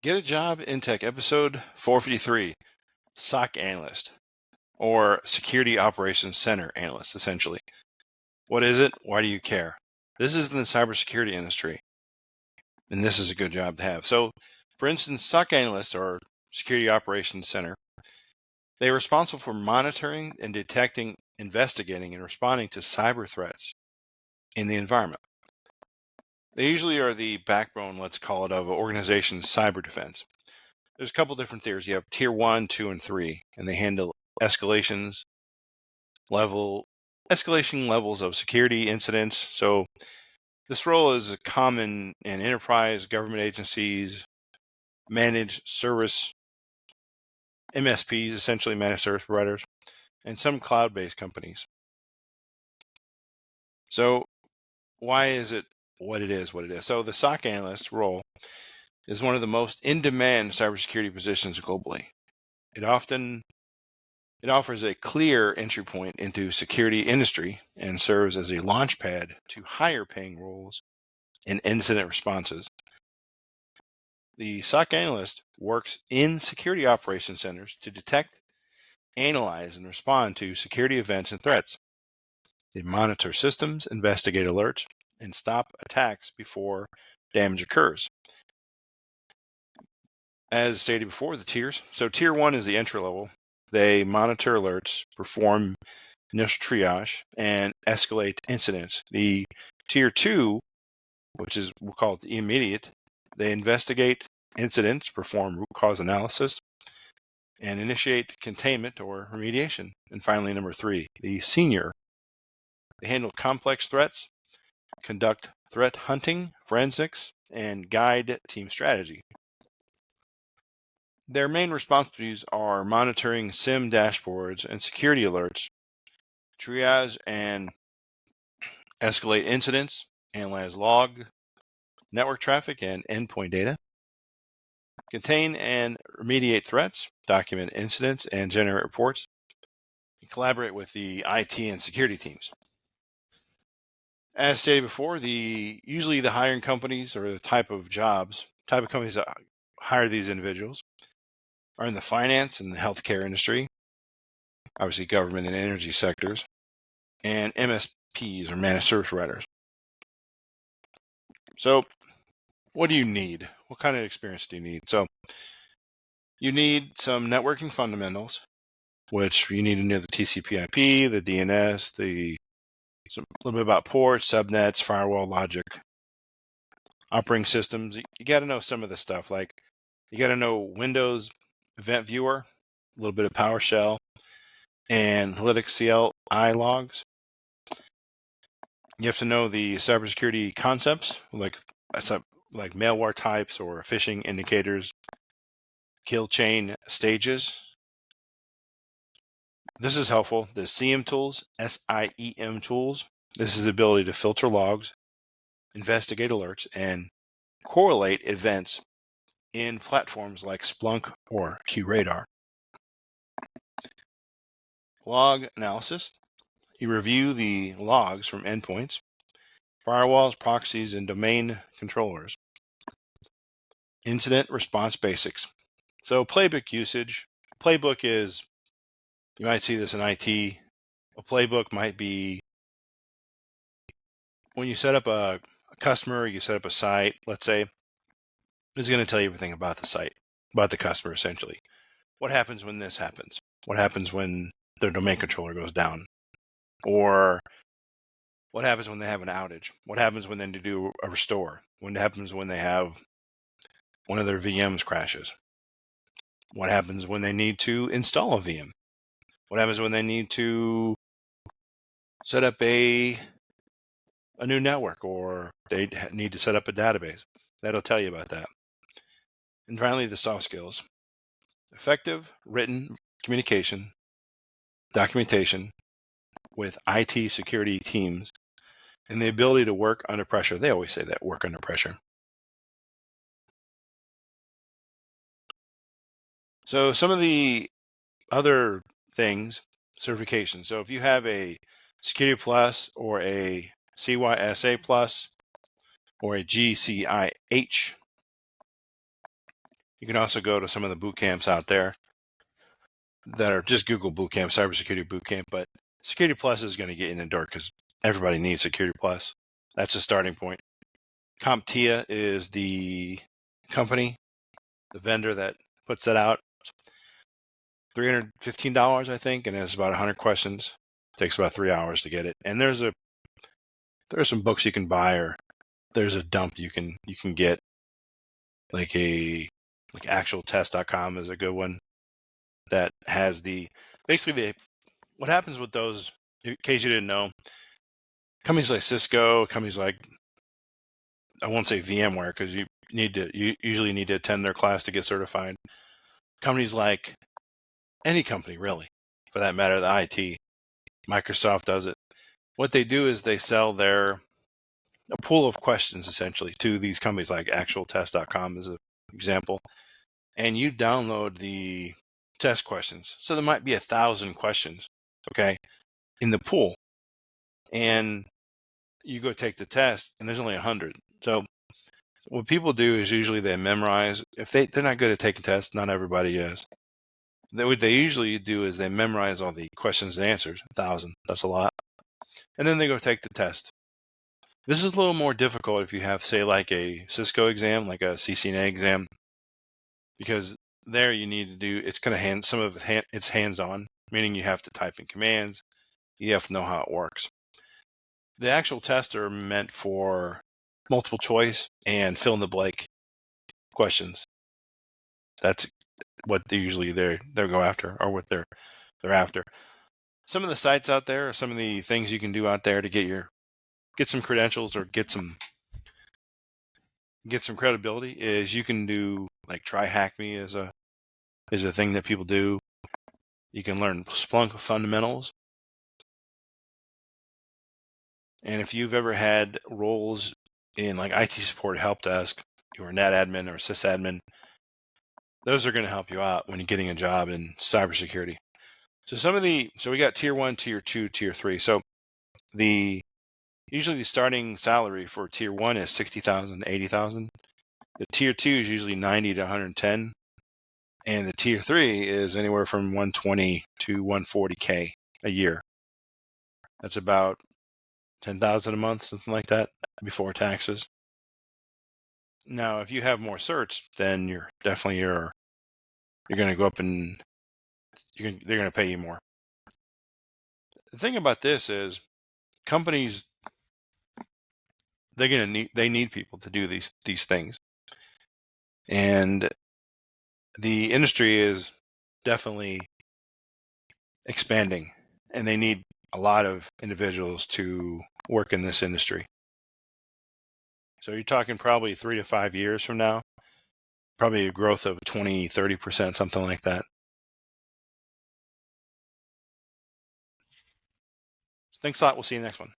Get a Job in Tech, episode 453, SOC Analyst, or Security Operations Center Analyst, essentially. What is it? Why do you care? This is in the cybersecurity industry, and this is a good job to have. So, for instance, SOC Analysts, or Security Operations Center, they are responsible for monitoring and detecting, investigating, and responding to cyber threats in the environment. They usually are the backbone, let's call it, of an organization's cyber defense. There's a couple different tiers. You have tier 1, 2, and 3, and they handle escalation levels of security incidents. So this role is common in enterprise, government agencies, managed service, MSPs, essentially managed service providers, and some cloud-based companies. So why is it what it is? So the SOC analyst role is one of the most in-demand cybersecurity positions globally. It offers a clear entry point into security industry and serves as a launchpad to higher paying roles in incident responses. The SOC analyst works in security operations centers to detect, analyze, and respond to security events and threats. They monitor systems, investigate alerts, and stop attacks before damage occurs. As stated before, the tiers. So tier 1 is the entry level. They monitor alerts, perform initial triage, and escalate incidents. The tier 2, which is, we'll call it the immediate, they investigate incidents, perform root cause analysis, and initiate containment or remediation. And finally, number 3, the senior. They handle complex threats, conduct threat hunting, forensics, and guide team strategy. Their main responsibilities are monitoring SIM dashboards and security alerts, triage and escalate incidents, analyze log, network traffic, and endpoint data, contain and remediate threats, document incidents, and generate reports, and collaborate with the IT and security teams. As stated before, usually the hiring companies or the type of companies that hire these individuals are in the finance and the healthcare industry, obviously government and energy sectors, and MSPs or managed service providers. So what do you need? What kind of experience do you need? So you need some networking fundamentals, which you need to know the TCP/IP, the DNS, a little bit about ports, subnets, firewall logic, operating systems. You got to know some of the stuff. Like you got to know Windows Event Viewer, a little bit of PowerShell, and Analytics CLI logs. You have to know the cybersecurity concepts, like malware types or phishing indicators, kill chain stages. This is helpful. The SIEM tools, SIEM tools. This is the ability to filter logs, investigate alerts, and correlate events in platforms like Splunk or QRadar. Log analysis. You review the logs from endpoints, firewalls, proxies, and domain controllers. Incident response basics. So playbook usage. Playbook is, you might see this in IT. A playbook might be when you set up a customer, you set up a site, let's say, it's going to tell you everything about the site, about the customer, essentially. What happens when this happens? What happens when their domain controller goes down? Or what happens when they have an outage? What happens when they do a restore? What happens when they have one of their VMs crashes? What happens when they need to install a VM? What happens when they need to set up a new network, or they need to set up a database? That'll tell you about that. And finally, the soft skills. Effective written communication, documentation with IT security teams, and the ability to work under pressure. They always say that, work under pressure. So some of the other things, certifications. So if you have a Security Plus or a CYSA Plus or a GCIH, You can also go to some of the boot camps out there that are just Google boot camp, cybersecurity boot camp, but Security Plus is going to get you in the door because everybody needs Security Plus. That's a starting point. CompTIA is the company, the vendor that puts that out. $315, I think, and it's about 100 questions. It takes about 3 hours to get it. And there are some books you can buy, or there's a dump you can get, like actualtest.com is a good one that has what happens with those, in case you didn't know, companies like Cisco, companies like, I won't say VMware because you usually need to attend their class to get certified. Companies like any company, really, for that matter, the IT, Microsoft does it. What they do is they sell a pool of questions essentially to these companies, like actualtest.com is an example. And you download the test questions. So there might be 1,000 questions, okay, in the pool. And you go take the test and there's only 100. So what people do is usually they memorize. If they're not good at taking tests, not everybody is. What they usually do is they memorize all the questions and answers, 1,000, that's a lot. And then they go take the test. This is a little more difficult if you have, say, like a Cisco exam, like a CCNA exam, because there you need to do, it's going to some of it's hands-on, meaning you have to type in commands, you have to know how it works. The actual tests are meant for multiple choice and fill in the blank questions. That's what they usually they go after, or what they're after. Some of the sites out there, or some of the things you can do out there to get some credentials or get some credibility, is you can do, like, Try Hack Me is a thing that people do. You can learn Splunk fundamentals. And if you've ever had roles in like IT support, help desk, you were net admin or sysadmin, those are going to help you out when you're getting a job in cybersecurity. So we got tier 1, tier 2, tier 3. So usually the starting salary for tier 1 is 60,000 to 80,000. The tier 2 is usually 90 to 110. And the tier 3 is anywhere from 120 to 140K a year. That's about 10,000 a month, something like that, before taxes. Now, if you have more certs, then you're going to go up and they're going to pay you more. The thing about this is companies, they need people to do these things. And the industry is definitely expanding, and they need a lot of individuals to work in this industry. So you're talking probably 3 to 5 years from now, probably a growth of 20, 30%, something like that. Thanks a lot. We'll see you next one.